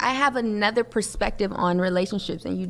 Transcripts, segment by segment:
I have another perspective on relationships, and you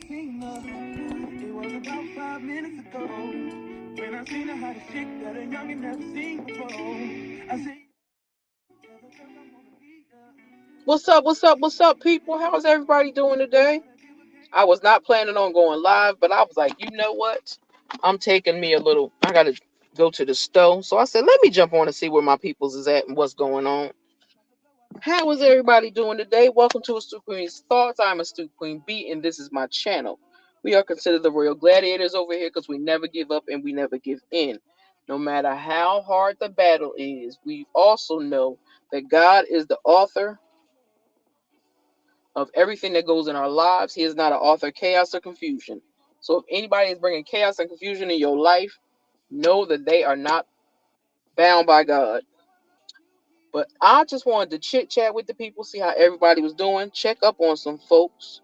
It was about 5 minutes ago when I seen her had a chick that a youngin' never seen before. I said, What's up, people? How's everybody doing today? I was not planning on going live, but I was like, you know what? I'm taking me I gotta go to the store. So I said, let me jump on and see where my peoples is at and what's going on. How is everybody doing today? Welcome to AstuteQueenBThoughts. I'm AstuteQueenB, and this is my channel. We are considered the royal gladiators over here because we never give up and we never give in. No matter how hard the battle is, we also know that God is the author of everything that goes in our lives. He is not an author of chaos or confusion. So if anybody is bringing chaos and confusion in your life, know that they are not bound by God. But I just wanted to chit chat with the people, see how everybody was doing, check up on some folks,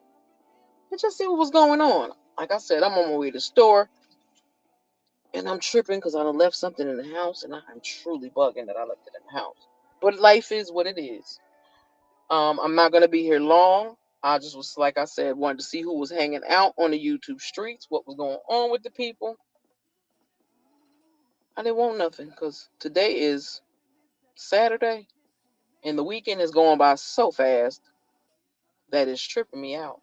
and just see what was going on. Like I said, I'm on my way to the store, and I'm tripping because I done left something in the house, and I'm truly bugging that I left it in the house. But life is what it is. I'm not gonna be here long. I just was, like I said, wanted to see who was hanging out on the YouTube streets, what was going on with the people. I didn't want nothing because today is Saturday, and the weekend is going by so fast that it's tripping me out.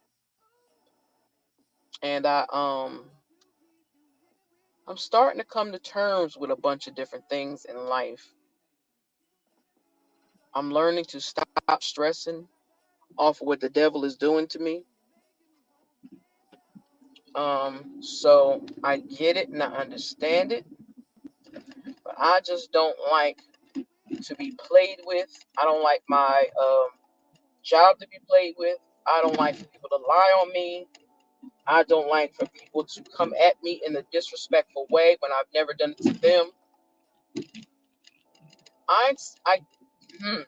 And I'm starting to come to terms with a bunch of different things in life. I'm learning to stop stressing off of what the devil is doing to me. So I get it and I understand it, but I just don't like to be played with. I don't like my job to be played with. I don't like for people to lie on me. I don't like for people to come at me in a disrespectful way when I've never done it to them. I, I, hmm,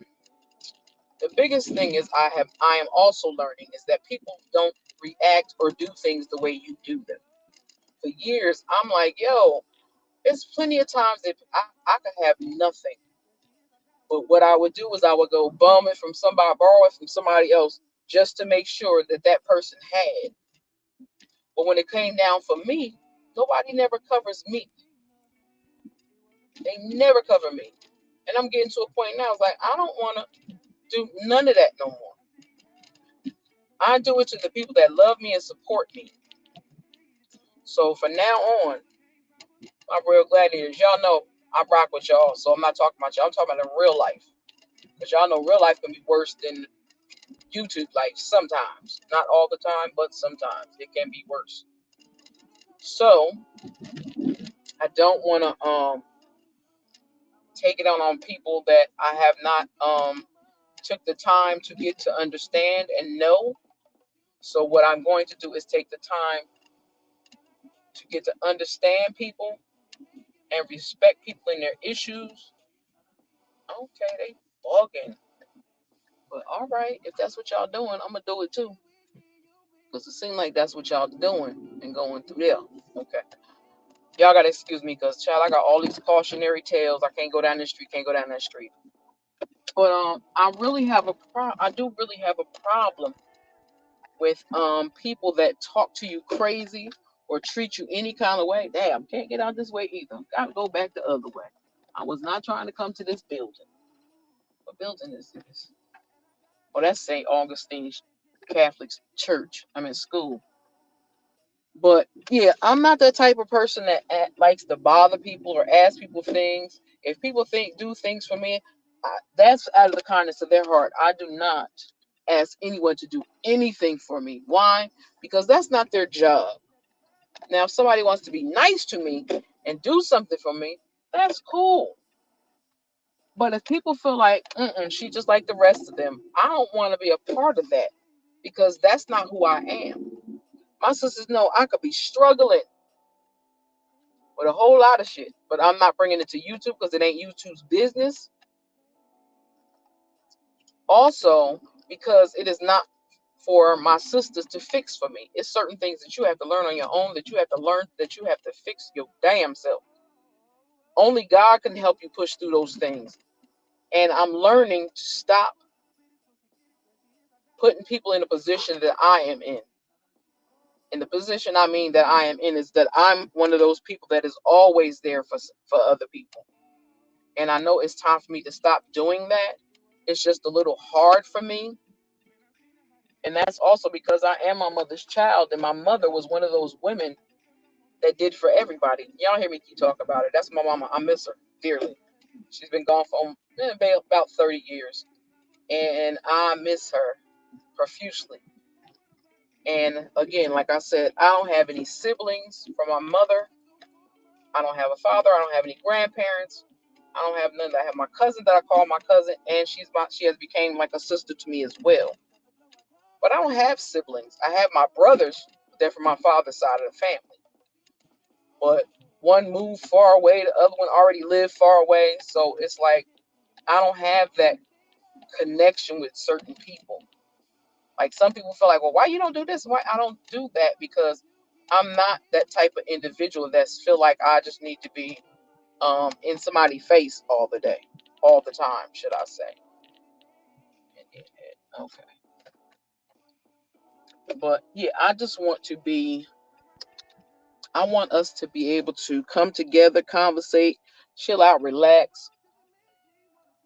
the biggest thing is I am also learning is that people don't react or do things the way you do them. For years, I'm like, yo, there's plenty of times that I could have nothing. But what I would do is I would go bum it from somebody, borrow it from somebody else just to make sure that that person had. But when it came down for me, nobody never covers me. They never cover me. And I'm getting to a point now, it's like, I don't want to do none of that no more. I do it to the people that love me and support me. So from now on, my real gladiators, y'all know I rock with y'all. So I'm not talking about y'all. I'm talking about in real life. Because y'all know real life can be worse than YouTube life sometimes. Not all the time, but sometimes it can be worse. So I don't want to take it on people that I have not took the time to get to understand and know. So what I'm going to do is take the time to get to understand people and respect people in their issues. Okay, they bugging. But all right, if that's what y'all doing, I'm gonna do it too. Because it seems like that's what y'all doing and going through there. Okay. Y'all gotta excuse me because child, I got all these cautionary tales. I can't go down this street, can't go down that street. But I really have I do really have a problem with people that talk to you crazy or treat you any kind of way. Damn, can't get out this way either. Gotta go back the other way. I was not trying to come to this building. What building is this? Oh, that's St. Augustine's Catholic Church. I'm in school. But yeah, I'm not the type of person that likes to bother people or ask people things. If people do things for me, that's out of the kindness of their heart. I do not ask anyone to do anything for me. Why? Because that's not their job. Now, if somebody wants to be nice to me and do something for me, that's cool. But if people feel like, she just like the rest of them, I don't want to be a part of that because that's not who I am. My sisters know I could be struggling with a whole lot of shit, but I'm not bringing it to YouTube because it ain't YouTube's business. Also, because it is not for my sisters to fix for me. It's certain things that you have to learn on your own, that you have to learn, that you have to fix your damn self. Only God can help you push through those things. And I'm learning to stop putting people in a position that I am in. And the position I mean that I am in is that I'm one of those people that is always there for other people. And I know it's time for me to stop doing that. It's just a little hard for me. And that's also because I am my mother's child. And my mother was one of those women that did for everybody. Y'all hear me keep talking about it. That's my mama. I miss her dearly. She's been gone for about 30 years. And I miss her profusely. And again, like I said, I don't have any siblings from my mother. I don't have a father. I don't have any grandparents. I don't have none. I have my cousin that I call my cousin, and she has become like a sister to me as well. But I don't have siblings. I have my brothers. They're from my father's side of the family. But one moved far away, the other one already lived far away. So it's like I don't have that connection with certain people. Like some people feel like, well, why you don't do this? Why I don't do that? Because I'm not that type of individual that's feel like I just need to be in somebody's face all the day, all the time, should I say. Okay. But yeah, I want us to be able to come together, conversate, chill out, relax,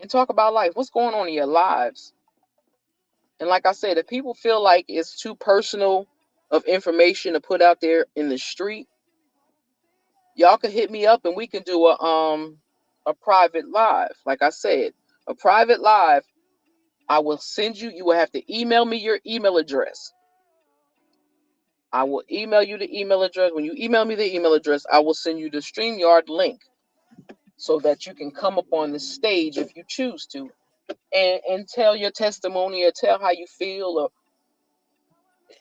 and talk about life. What's going on in your lives? And like I said, if people feel like it's too personal of information to put out there in the street, y'all can hit me up and we can do a private live. Like I said, a private live. I will send you. You will have to email me your email address. I will email you the email address. When you email me the email address, I will send you the StreamYard link so that you can come up on the stage if you choose to and tell your testimony or tell how you feel or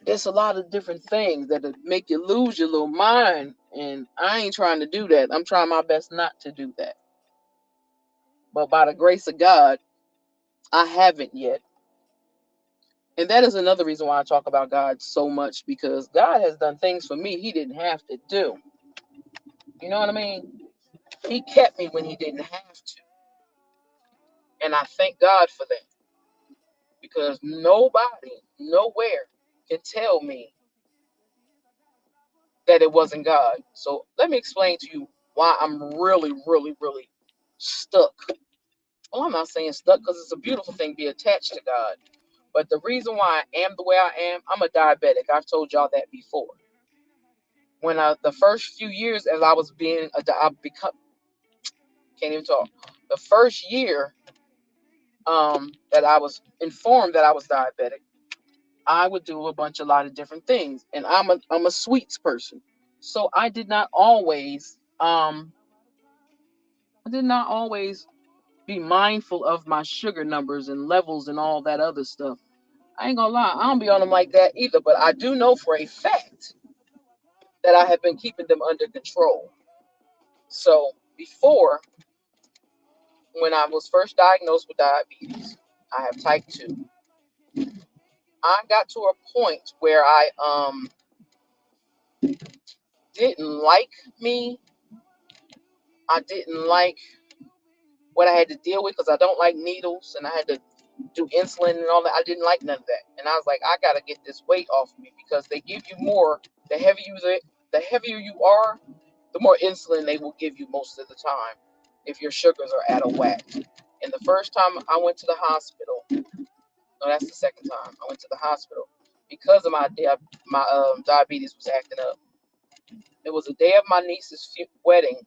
there's a lot of different things that make you lose your little mind. And I ain't trying to do that. I'm trying my best not to do that. But by the grace of God, I haven't yet. And that is another reason why I talk about God so much, because God has done things for me he didn't have to do. You know what I mean? He kept me when he didn't have to. And I thank God for that, because nobody, nowhere can tell me that it wasn't God. So let me explain to you why I'm really, really, really stuck. Well, I'm not saying stuck, because it's a beautiful thing to be attached to God. But the reason why I am the way I am, I'm a diabetic. I've told y'all that before. When the first few years as I was being I become can't even talk. The first year that I was informed that I was diabetic, I would do a lot of different things, and I'm a sweets person, so I did not always be mindful of my sugar numbers and levels and all that other stuff. I ain't gonna lie, I don't be on them like that either, but I do know for a fact that I have been keeping them under control. So before, when I was first diagnosed with diabetes, I have type 2. I got to a point where I didn't like me. I didn't like what I had to deal with, because I don't like needles, and I had to do insulin and all that. I didn't like none of that. And I was like, I gotta get this weight off of me, because they give you more. The heavier you are, the more insulin they will give you most of the time if your sugars are out of whack. And the first time I went to the hospital, no, that's the second time I went to the hospital because of my diabetes was acting up. It was the day of my niece's wedding,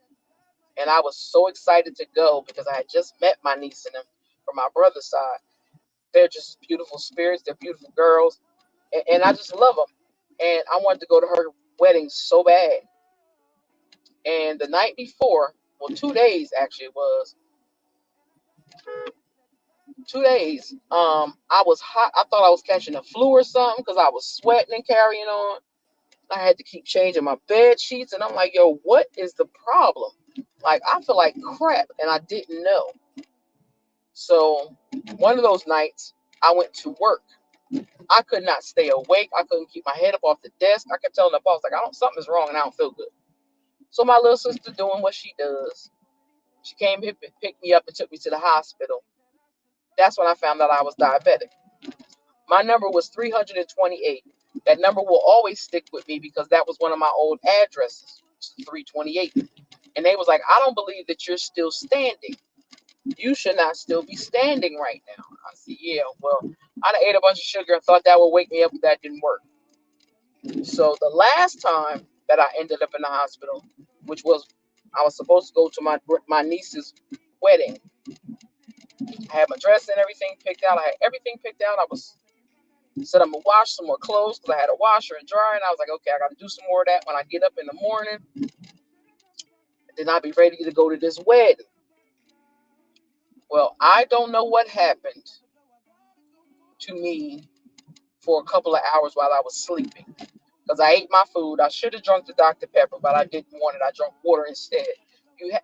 and I was so excited to go because I had just met my niece and them from my brother's side. They're just beautiful spirits. They're beautiful girls, and I just love them. And I wanted to go to her wedding so bad. And the night before, well, 2 days actually, it was 2 days. I was hot. I thought I was catching a flu or something because I was sweating and carrying on. I had to keep changing my bed sheets, and I'm like, yo, what is the problem? Like, I feel like crap, and I didn't know. So one of those nights, I went to work. I could not stay awake. I couldn't keep my head up off the desk. I kept telling the boss, like, something's wrong, and I don't feel good. So my little sister, doing what she does, she came here, picked me up, and took me to the hospital. That's when I found out I was diabetic. My number was 328. That number will always stick with me because that was one of my old addresses, 328. And they was like, I don't believe that you're still standing. You should not still be standing right now. I said, yeah, well, I ate a bunch of sugar and thought that would wake me up, but that didn't work. So the last time that I ended up in the hospital, which was, I was supposed to go to my niece's wedding. I had my dress and everything picked out. I had everything picked out. I said I'm gonna wash some more clothes because I had a washer and dryer, and I was like, okay, I got to do some more of that when I get up in the morning. Then I'll be ready to go to this wedding. Well, I don't know what happened to me for a couple of hours while I was sleeping, because I ate my food. I should have drunk the Dr. Pepper, but I didn't want it. I drank water instead.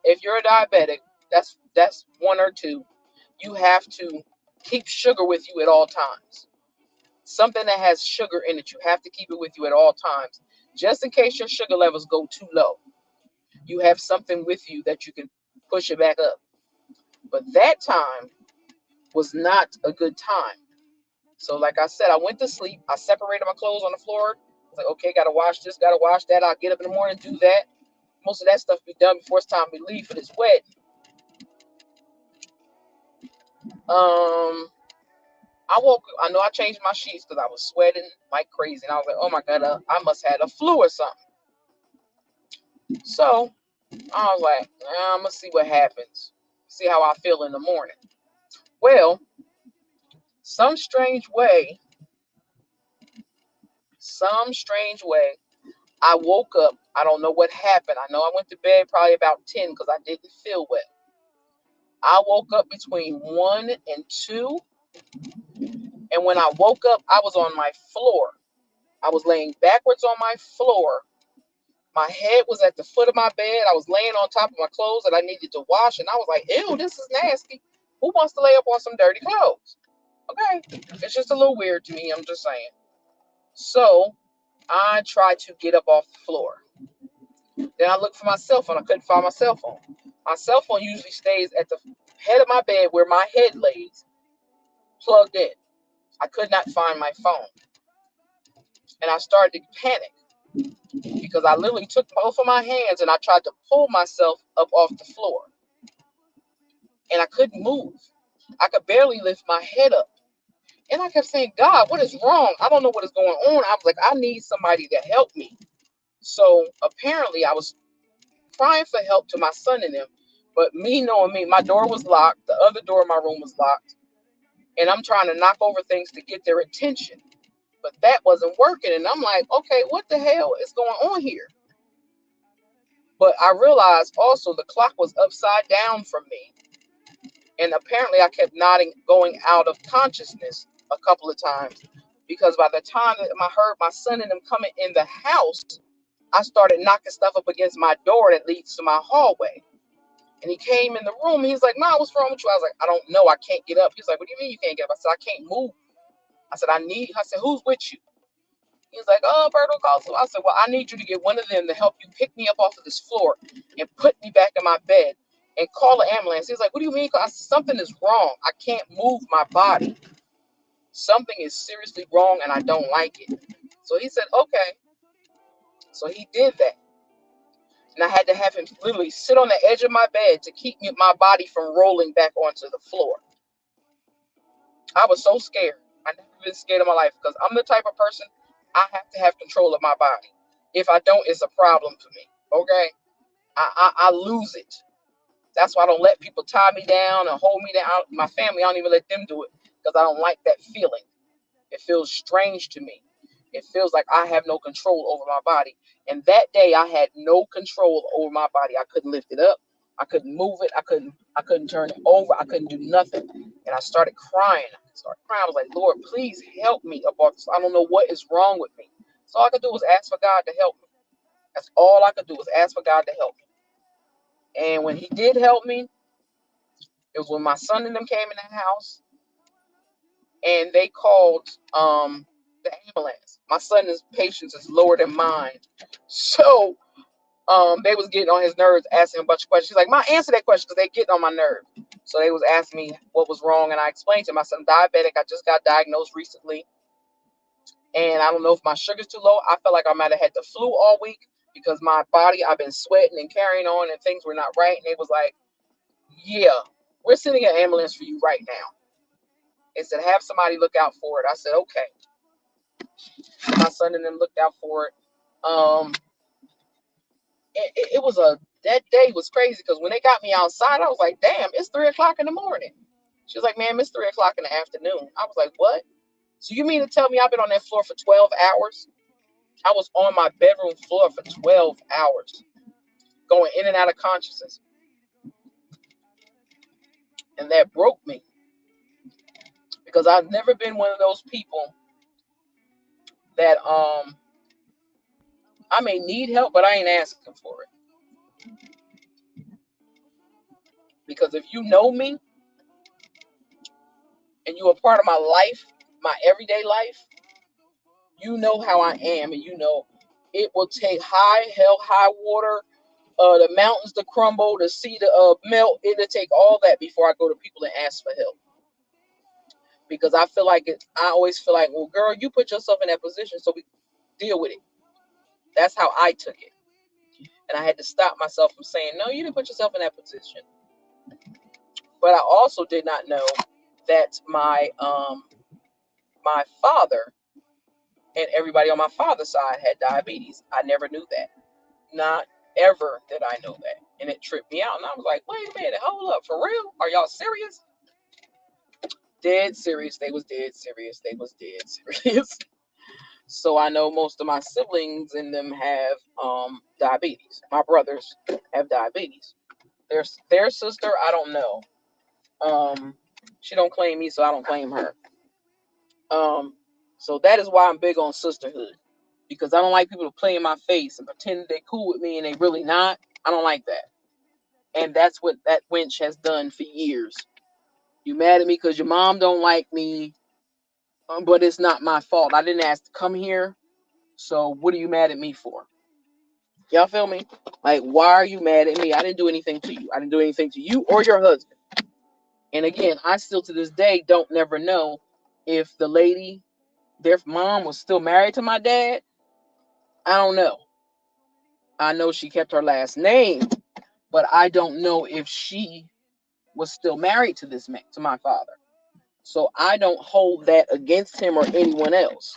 If you're a diabetic, that's one or two. You have to keep sugar with you at all times. Something that has sugar in it, you have to keep it with you at all times, just in case your sugar levels go too low. You have something with you that you can push it back up. But that time was not a good time. So, like I said, I went to sleep. I separated my clothes on the floor. I was like, okay, gotta wash this, gotta wash that. I'll get up in the morning, do that. Most of that stuff be done before it's time to leave for this wedding. I woke up. I know I changed my sheets because I was sweating like crazy. And I was like, oh my God, I must have had a flu or something. So I was like, I'm going to see what happens. See how I feel in the morning. Well, some strange way, I woke up. I don't know what happened. I know I went to bed probably about 10 because I didn't feel well. I woke up between 1 and 2. And when I woke up, I was on my floor. I was laying backwards on my floor. My head was at the foot of my bed. I was laying on top of my clothes that I needed to wash, and I was like, ew, this is nasty. Who wants to lay up on some dirty clothes? Okay, it's just a little weird to me, I'm just saying. So I tried to get up off the floor. Then I looked for my cell phone. I couldn't find my cell phone. My cell phone usually stays at the head of my bed where my head lays, plugged in. I could not find my phone. And I started to panic because I literally took both of my hands and I tried to pull myself up off the floor. And I couldn't move. I could barely lift my head up. And I kept saying, God, what is wrong? I don't know what is going on. I was like, I need somebody to help me. So apparently I was crying for help to my son and them. But me knowing me, my door was locked. The other door in my room was locked. And I'm trying to knock over things to get their attention. But that wasn't working. And I'm like, okay, what the hell is going on here? But I realized also the clock was upside down from me. And apparently I kept going out of consciousness a couple of times. Because by the time that I heard my son and them coming in the house, I started knocking stuff up against my door that leads to my hallway. And he came in the room and he's like, Mom, what's wrong with you? I was like, I don't know. I can't get up. He's like, what do you mean you can't get up? I said, I can't move. I said, who's with you? He's like, oh, Berto calls. I said, well, I need you to get one of them to help you pick me up off of this floor and put me back in my bed and call an ambulance. He's like, what do you mean? I said, something is wrong. I can't move my body. Something is seriously wrong and I don't like it. So he said, okay. So he did that. And I had to have him literally sit on the edge of my bed to keep my body from rolling back onto the floor. I was so scared. I've never been scared in my life because I'm the type of person, I have to have control of my body. If I don't, it's a problem for me. Okay? I lose it. That's why I don't let people tie me down and hold me down. My family, I don't even let them do it because I don't like that feeling. It feels strange to me. It feels like I have no control over my body. And that day I had no control over my body. I couldn't lift it up. I couldn't move it. I couldn't turn it over. I couldn't do nothing. And I started crying. I was like, Lord, please help me about this. I don't know what is wrong with me. So all I could do was ask for God to help me. That's all I could do was ask for God to help me. And when he did help me, it was when my son and them came in the house and they called the ambulance. My son's patience is lower than mine. So they was getting on his nerves, asking him a bunch of questions. He's like, Ma, answer that question because they getting on my nerve. So they was asking me what was wrong, and I explained to him, I said, I'm diabetic. I just got diagnosed recently. And I don't know if my sugar's too low. I felt like I might have had the flu all week because my body, I've been sweating and carrying on and things were not right. And they was like, yeah, we're sending an ambulance for you right now. They said, have somebody look out for it. I said, okay. So my son and them looked out for it. It was that day was crazy because when they got me outside, I was like, damn, it's 3:00 in the morning. She was like, ma'am, it's 3:00 in the afternoon. I was like, what? So you mean to tell me I've been on that floor for 12 hours? I was on my bedroom floor for 12 hours, going in and out of consciousness. And that broke me because I've never been one of those people that I may need help, but I ain't asking for it. Because if you know me and you're a part of my life, my everyday life, you know how I am, and you know it will take high water, the mountains to crumble, the sea to melt. It'll take all that before I go to people and ask for help. Because I feel like I always feel like, well, girl, you put yourself in that position, so we deal with it. That's how I took it. And I had to stop myself from saying, no, you didn't put yourself in that position. But I also did not know that my father and everybody on my father's side had diabetes. I never knew that. Not ever did I know that. And it tripped me out. And I was like, wait a minute, hold up, for real? Are y'all serious? Dead serious. They was dead serious. They was dead serious. So I know most of my siblings and them have diabetes. My brothers have diabetes. Their sister, I don't know. She don't claim me, so I don't claim her. So that is why I'm big on sisterhood. because I don't like people to play in my face and pretend they're cool with me and they really not. I don't like that. And that's what that wench has done for years. You mad at me because your mom don't like me, but it's not my fault. I didn't ask to come here. So what are you mad at me for? Y'all feel me? Like, why are you mad at me? I didn't do anything to you. I didn't do anything to you or your husband. And again, I still to this day don't never know if the lady, their mom, was still married to my dad. I don't know. I know she kept her last name, but I don't know if she was still married to this man, to my father. So I don't hold that against him or anyone else.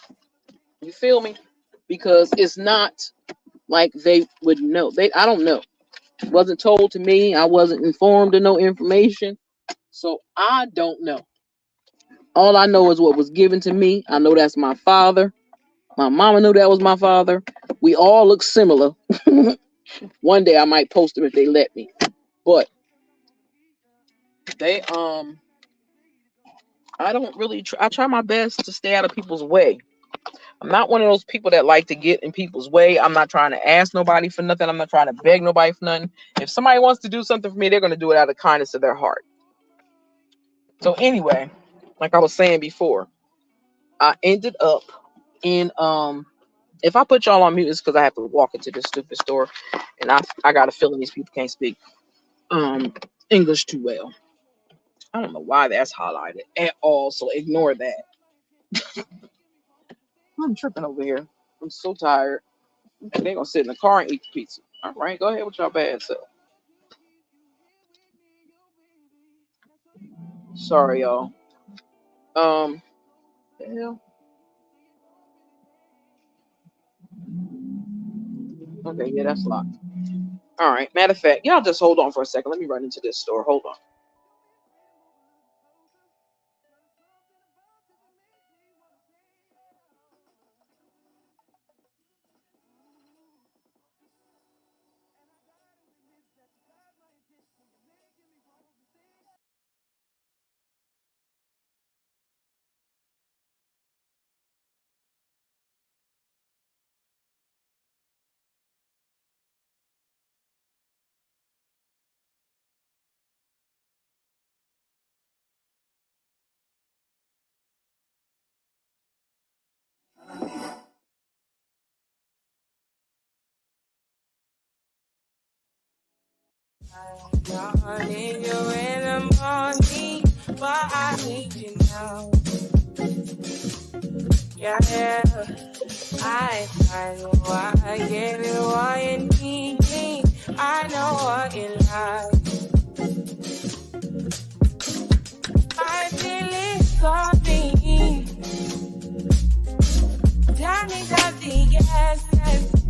You feel me? Because it's not like they would know. I don't know. It wasn't told to me. I wasn't informed of no information. So I don't know. All I know is what was given to me. I know that's my father. My mama knew that was my father. We all look similar. One day I might post them if they let me. But they I don't really I try my best to stay out of people's way. I'm not one of those people that like to get in people's way. I'm not trying to ask nobody for nothing. I'm not trying to beg nobody for nothing. If somebody wants to do something for me, they're going to do it out of the kindness of their heart. So anyway, like I was saying before, I ended up in if I put y'all on mute, it's because I have to walk into this stupid store, and I got a feeling these people can't speak English too well. I don't know why that's highlighted at all, so ignore that. I'm tripping over here. I'm so tired. They're gonna sit in the car and eat the pizza. All right, go ahead with your bad self. Sorry, y'all. The hell? Okay, yeah, that's locked. All right. Matter of fact, y'all just hold on for a second. Let me run into this store. Hold on. I need you in the morning, but I need you now. Yeah, I know I get it, why you need me. I know what you like. I feel it coming. Tell me that the essence.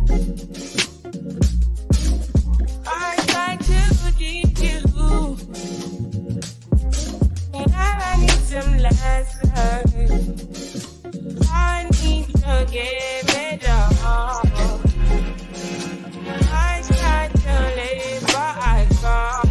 I try to teach you, and I need some lessons. I need to give it all. I try to live, but I can't.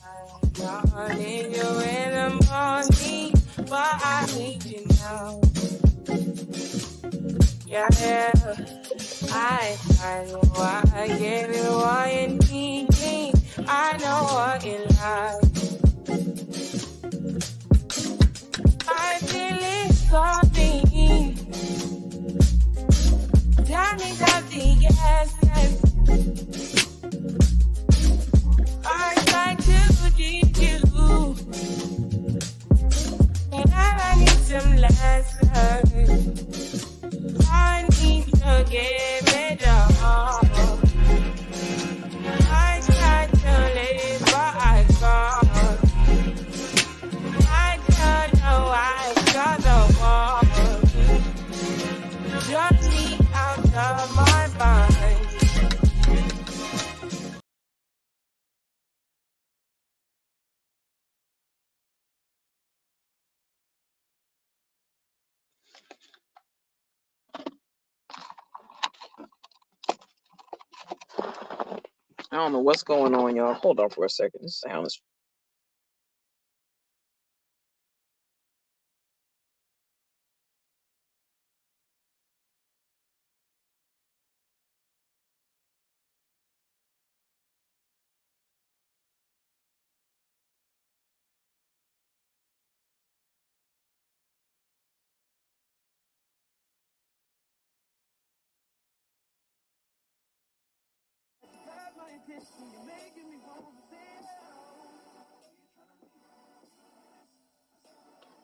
I need you in the morning, but I need you now. Yeah, I know I gave you all you need. I know what you like. I feel it coming. Tell me that the essence. I try to teach you, but I need some lessons. I need to give it all. I try to live, but I can't. I don't know why I got the wall. Just me out of my mind. I don't know what's going on, y'all. Hold on for a second. This sound is.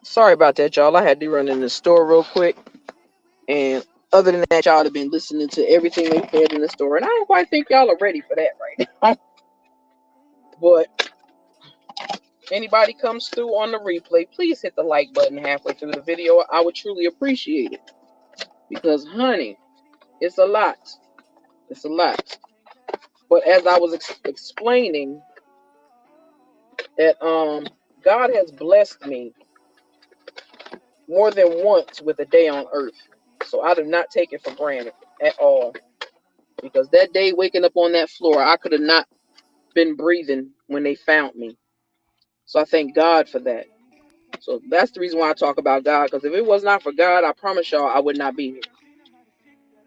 Sorry about that, y'all. I had to run in the store real quick. And other than that, y'all have been listening to everything they said in the store. And I don't quite think y'all are ready for that right now. But anybody comes through on the replay, please hit the like button halfway through the video. I would truly appreciate it. Because, honey, it's a lot. It's a lot. But as I was explaining that God has blessed me more than once with a day on earth. So I do not take it for granted at all. Because that day waking up on that floor, I could have not been breathing when they found me. So I thank God for that. So that's the reason why I talk about God. Because if it was not for God, I promise y'all I would not be here.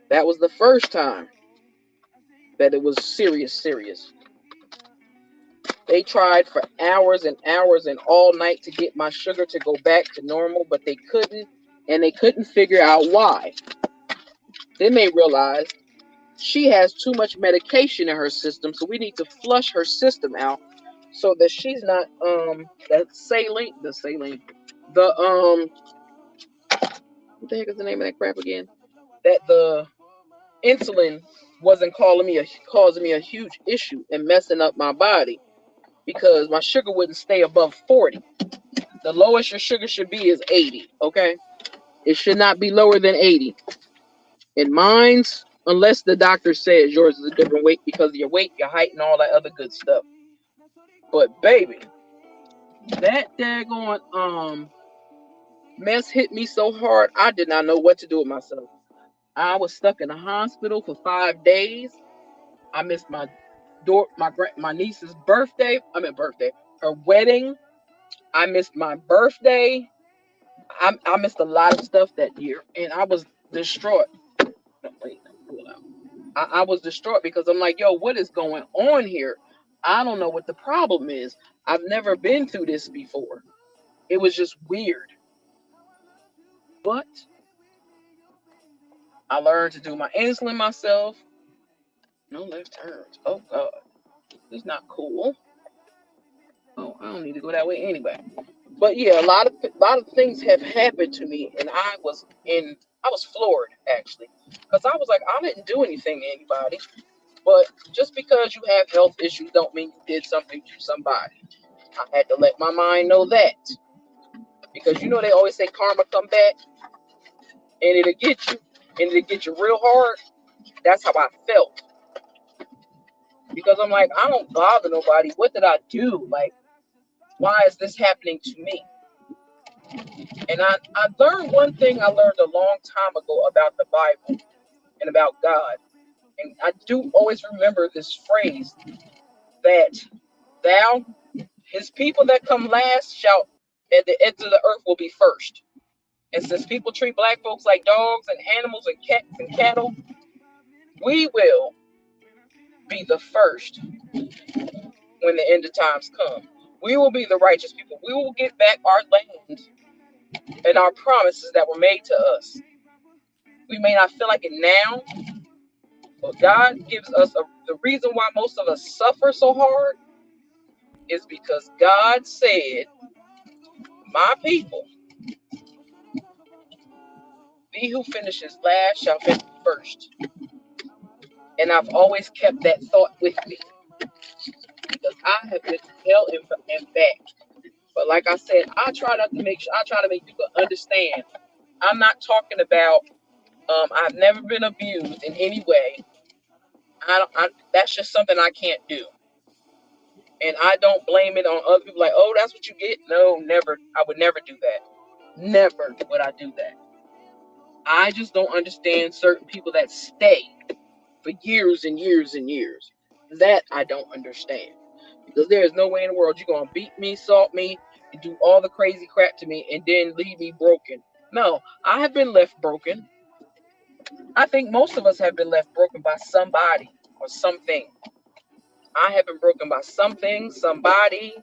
That was the first time that it was serious. They tried for hours and hours and all night to get my sugar to go back to normal, but they couldn't, and they couldn't figure out why. Then they realized she has too much medication in her system, so we need to flush her system out so that she's not what the heck is the name of that crap again? That the insulin wasn't causing me a huge issue and messing up my body because my sugar wouldn't stay above 40. The lowest your sugar should be is 80, okay? It should not be lower than 80. And mine's, unless the doctor says yours is a different weight because of your weight, your height, and all that other good stuff. But baby, that daggone mess hit me so hard, I did not know what to do with myself. I was stuck in the hospital for 5 days. I missed my niece's birthday. Her wedding. I missed my birthday. I missed a lot of stuff that year, and I was distraught. I was distraught because I'm like, yo, what is going on here? I don't know what the problem is. I've never been through this before. It was just weird. But I learned to do my insulin myself. No left turns. Oh God, this is not cool. Oh, I don't need to go that way anyway. But yeah, a lot of things have happened to me, and I was floored actually, because I was like, I didn't do anything to anybody. But just because you have health issues don't mean you did something to somebody. I had to let my mind know that. Because you know they always say karma come back and it'll get you. And it'll get you real hard. That's how I felt. Because I'm like, I don't bother nobody. What did I do? Like, why is this happening to me? And I learned one thing I learned a long time ago about the Bible and about God. And I do always remember this phrase that thou His people that come last shall at the end of the earth will be first. And since people treat black folks like dogs and animals and cats and cattle, we will be the first when the end of times come. We will be the righteous people. We will get back our land and our promises that were made to us. We may not feel like it now, but God gives us the reason why most of us suffer so hard is because God said, my people, he who finishes last shall finish first. And I've always kept that thought with me because I have been to hell and back. But like I said, I try to make people understand. I'm not talking about I've never been abused in any way. That's just something I can't do. And I don't blame it on other people like, oh, that's what you get. No, never. I would never do that. Never would I do that. I just don't understand certain people that stay for years and years and years. That I don't understand. Because there is no way in the world you're going to beat me, salt me, and do all the crazy crap to me and then leave me broken. No, I have been left broken. I think most of us have been left broken by somebody or something. I have been broken by something, somebody.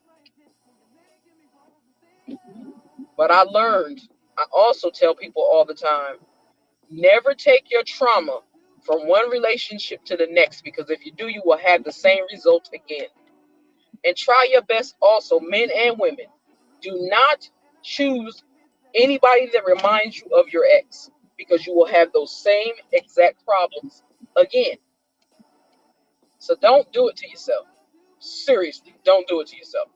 But I learned, I also tell people all the time, never take your trauma from one relationship to the next, because if you do, you will have the same result again. And try your best also, men and women. Do not choose anybody that reminds you of your ex, because you will have those same exact problems again. So don't do it to yourself. Seriously, don't do it to yourself.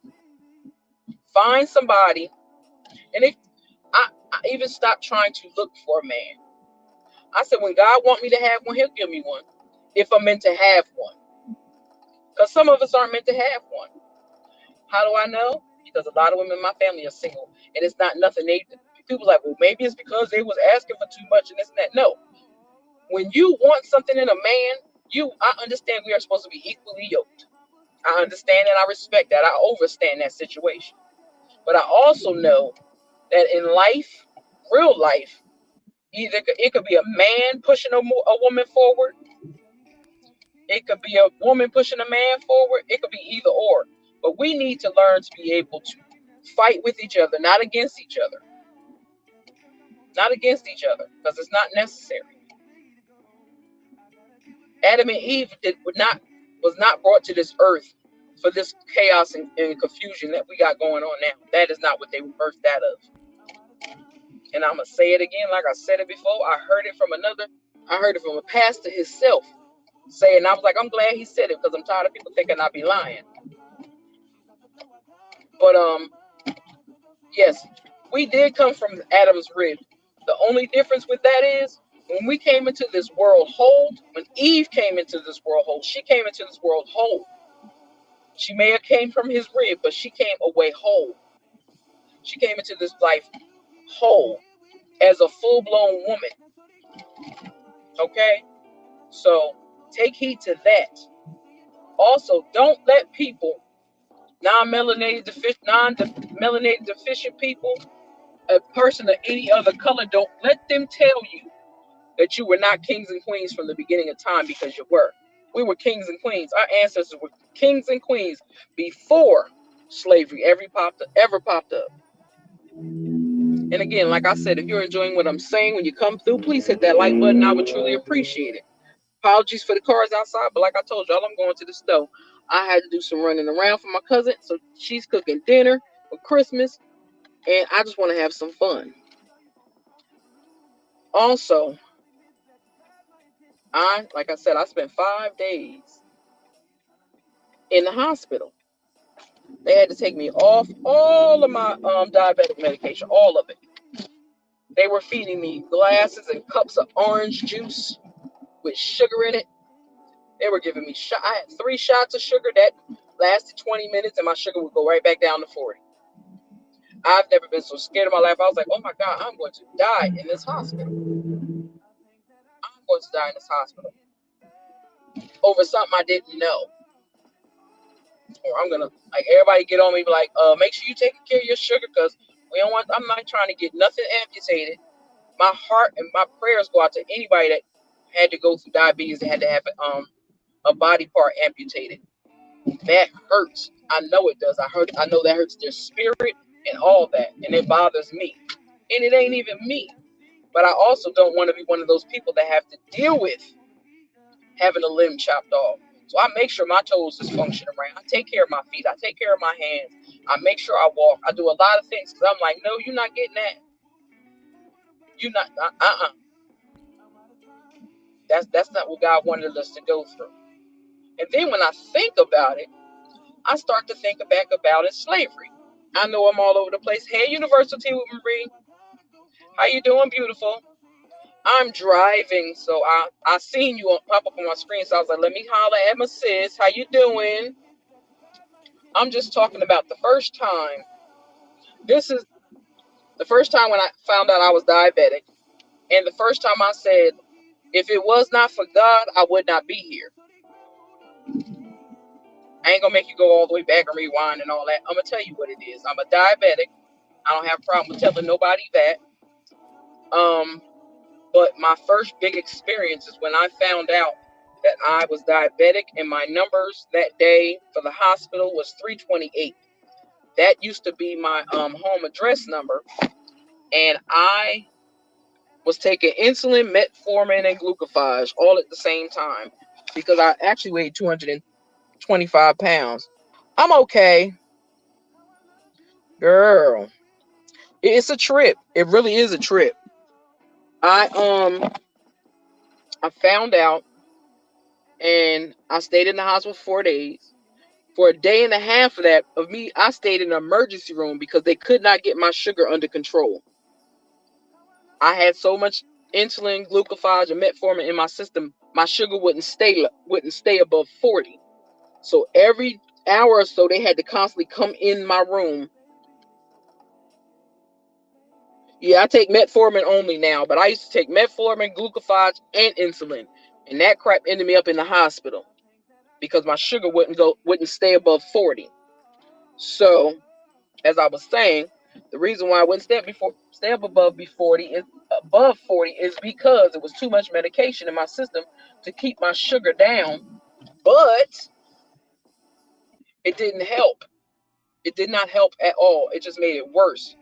Find somebody. And if I even stopped trying to look for a man. I said, when God wants me to have one, he'll give me one. If I'm meant to have one. Because some of us aren't meant to have one. How do I know? Because a lot of women in my family are single. And it's not nothing people like, well, maybe it's because they was asking for too much and this and that. No. When you want something in a man, I understand we are supposed to be equally yoked. I understand and I respect that. I overstand that situation. But I also know that in life, real life, either it could be a man pushing a woman forward. It could be a woman pushing a man forward. It could be either or. But we need to learn to be able to fight with each other, not against each other. Not against each other, because it's not necessary. Adam and Eve was not brought to this earth for this chaos and confusion that we got going on now. That is not what they were birthed out of. And I'm going to say it again, like I said it before. I heard it from a pastor himself saying, I was like, I'm glad he said it, because I'm tired of people thinking I be lying. But yes, we did come from Adam's rib. The only difference with that is when we came into this world whole, when Eve came into this world whole, she came into this world whole. She may have came from his rib, but she came away whole. She came into this life whole as a full-blown woman. Okay? So take heed to that. Also, don't let people, non-melanated deficient people, a person of any other color, don't let them tell you that you were not kings and queens from the beginning of time, because you were. We were kings and queens. Our ancestors were kings and queens before slavery ever popped up. And again, like I said, if you're enjoying what I'm saying when you come through, please hit that like button. I would truly appreciate it. Apologies for the cars outside, but like I told y'all, I'm going to the stove. I had to do some running around for my cousin, so she's cooking dinner for Christmas, and I just want to have some fun. Also, like I said, I spent 5 days in the hospital. They had to take me off all of my diabetic medication, all of it. They were feeding me glasses and cups of orange juice with sugar in it. They were giving me I had 3 shots of sugar that lasted 20 minutes, and my sugar would go right back down to 40. I've never been so scared in my life. I was like, oh my God, I'm going to die in this hospital. I'm going to die in this hospital over something I didn't know. or I'm gonna like everybody get on me, be like, make sure you take care of your sugar, because I'm not trying to get nothing amputated. My heart and my prayers go out to anybody that had to go through diabetes and had to have a body part amputated. That hurts. I know it does. I know that hurts their spirit and all that, and it bothers me. And it ain't even me. But I also don't want to be one of those people that have to deal with having a limb chopped off. So I make sure my toes is functioning right. I take care of my feet. I take care of my hands. I make sure I walk. I do a lot of things because I'm like, no, you're not getting that. You're not. That's not what God wanted us to go through. And then when I think about it, I start to think back about it, slavery. I know I'm all over the place. Hey, University with Marie. How you doing, beautiful? I'm driving, so I seen you pop up on my screen, so I was like, let me holler at my sis. How you doing? I'm just talking about the first time. This is the first time when I found out I was diabetic, and the first time I said, if it was not for God, I would not be here. I ain't gonna make you go all the way back and rewind and all that. I'm gonna tell you what it is. I'm a diabetic. I don't have a problem with telling nobody that. But my first big experience is when I found out that I was diabetic, and my numbers that day for the hospital was 328. That used to be my home address number, and I was taking insulin, metformin, and glucophage all at the same time because I actually weighed 225 pounds. I'm okay, girl. It's a trip. It really is a trip. I found out, and I stayed in the hospital for 4 days. For a day and a half of that, I stayed in the emergency room because they could not get my sugar under control. I had so much insulin, glucophage, and metformin in my system, my sugar wouldn't stay above 40. So every hour or so, they had to constantly come in my room. Yeah, I take metformin only now, but I used to take metformin, glucophage, and insulin, and that crap ended me up in the hospital because my sugar wouldn't stay above 40. So, as I was saying, the reason why I wouldn't stay up above 40 is because it was too much medication in my system to keep my sugar down, but it didn't help. It did not help at all. It just made it worse.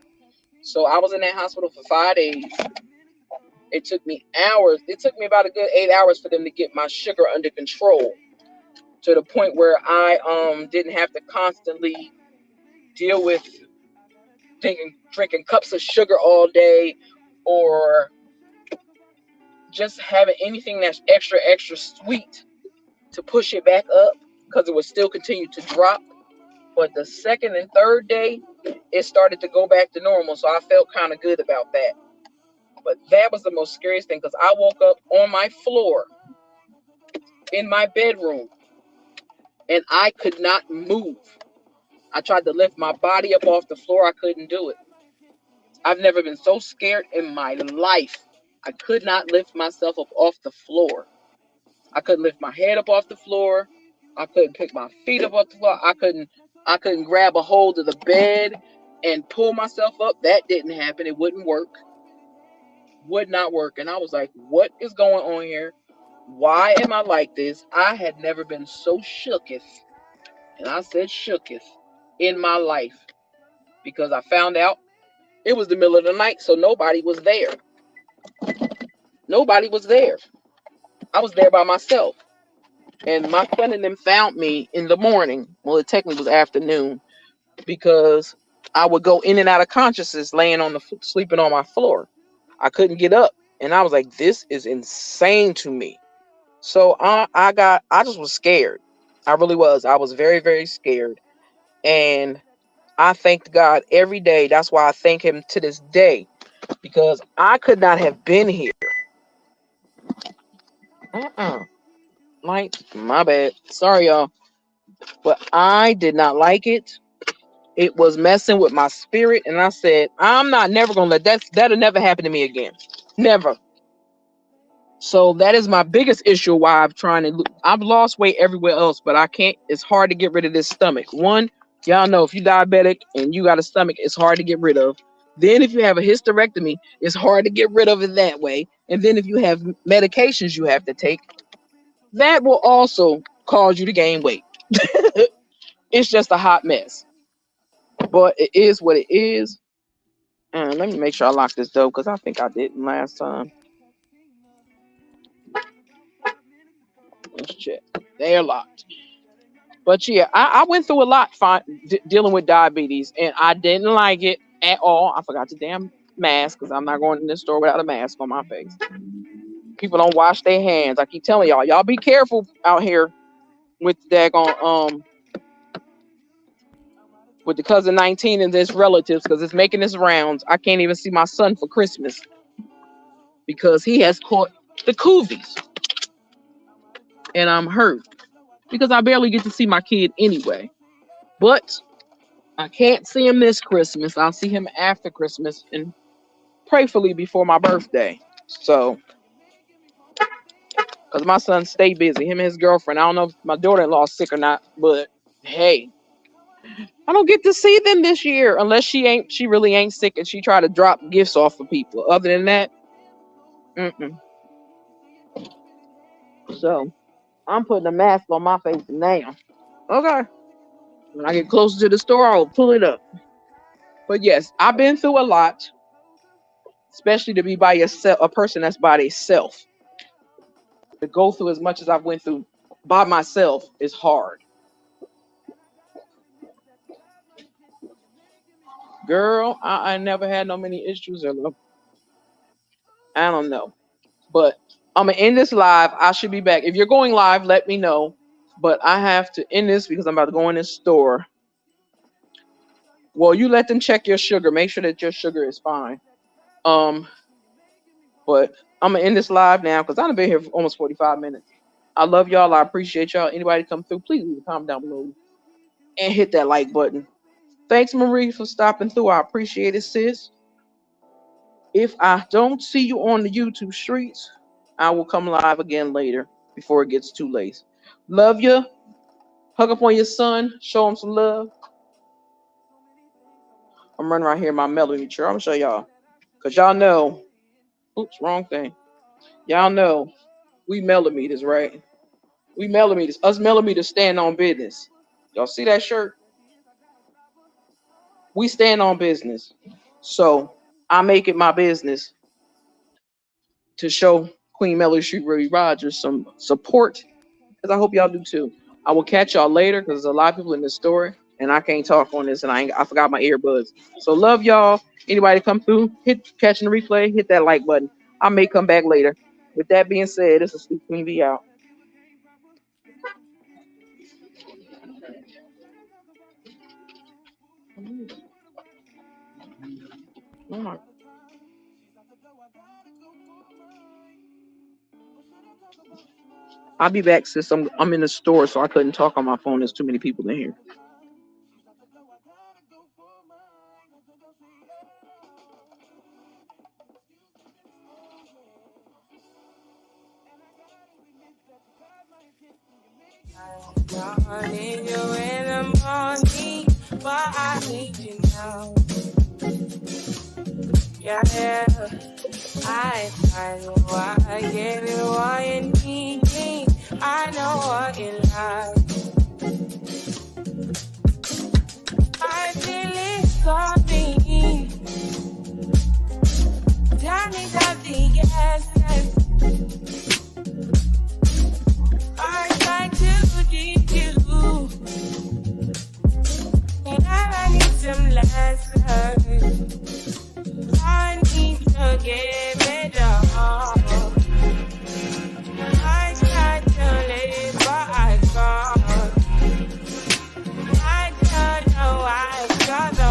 So I was in that hospital for 5 days. It took me hours. It took me about a good 8 hours for them to get my sugar under control, to the point where I didn't have to constantly deal with drinking cups of sugar all day, or just having anything that's extra sweet to push it back up, because it would still continue to drop. But the second and third day, it started to go back to normal, so I felt kind of good about that. But that was the most scariest thing, because I woke up on my floor in my bedroom and I could not move. I tried to lift my body up off the floor. I couldn't do it. I've never been so scared in my life. I could not lift myself up off the floor. I couldn't lift my head up off the floor. I couldn't pick my feet up off the floor. I couldn't grab a hold of the bed and pull myself up. That didn't happen. It wouldn't work. Would not work. And I was like, what is going on here? Why am I like this? I had never been so shooketh, and I said shooketh, in my life, because I found out it was the middle of the night, so nobody was there. Nobody was there. I was there by myself. And my friend and them found me in the morning. Well, it technically was afternoon, because I would go in and out of consciousness sleeping on my floor. I couldn't get up. And I was like, this is insane to me. So I just was scared. I really was. I was very, very scared. And I thanked God every day. That's why I thank him to this day, because I could not have been here. Like, my bad. Sorry, y'all. But I did not like it. It was messing with my spirit. And I said, I'm not never going to let that'll never happen to me again. Never. So that is my biggest issue why I've lost weight everywhere else, but I can't. It's hard to get rid of this stomach. One, y'all know if you're diabetic and you got a stomach, it's hard to get rid of. Then if you have a hysterectomy, it's hard to get rid of it that way. And then if you have medications you have to take, that will also cause you to gain weight. It's just a hot mess. But it is what it is. And let me make sure I lock this door because I think I didn't last time. Let's check. They're locked. But yeah, I went through a lot dealing with diabetes, and I didn't like it at all. I forgot the damn mask because I'm not going in this store without a mask on my face. People don't wash their hands. I keep telling y'all be careful out here with daggone with the cousin 19 and his relatives because it's making its rounds. I can't even see my son for Christmas because he has caught the coovies. And I'm hurt because I barely get to see my kid anyway. But I can't see him this Christmas. I'll see him after Christmas and prayerfully before my birthday. So, because my son stay busy, him and his girlfriend. I don't know if my daughter-in-law is sick or not, but hey, I don't get to see them this year unless she really ain't sick and she try to drop gifts off for people. Other than that, So, I'm putting a mask on my face now. Okay. When I get closer to the store, I'll pull it up. But yes, I've been through a lot, especially to be by yourself, a person that's by themselves. To go through as much as I've went through by myself is hard. Girl, I never had no many issues. I don't know. But I'm going to end this live. I should be back. If you're going live, let me know. But I have to end this because I'm about to go in this store. Well, you let them check your sugar. Make sure that your sugar is fine. But I'm going to end this live now because I've been here for almost 45 minutes. I love y'all. I appreciate y'all. Anybody come through, please leave a comment down below and hit that like button. Thanks, Marie, for stopping through. I appreciate it, sis. If I don't see you on the YouTube streets, I will come live again later before it gets too late. Love you. Hug up on your son. Show him some love. I'm running right here in my melody chair. I'm going to show y'all. Because y'all know. Oops, wrong thing. Y'all know we millimeters, right? We millimeters. Us millimeters stand on business. Y'all see that shirt? We stand on business. So I make it my business to show Queen Melody Street Ruby Rogers some support. Because I hope y'all do too. I will catch y'all later because there's a lot of people in this store and I can't talk on this and I forgot my earbuds. So love y'all. Anybody come through, catching the replay, hit that like button. I may come back later. With that being said, this is AstuteQueenB out. Oh my. I'll be back, sis. I'm in the store, so I couldn't talk on my phone. There's too many people in here. I need you in the morning, but I need you now. Yeah, I know why I get it, why you need me. I know what you like. I feel it coming. Tell me something, yes. I try to keep you, but I need some lessons. I need to get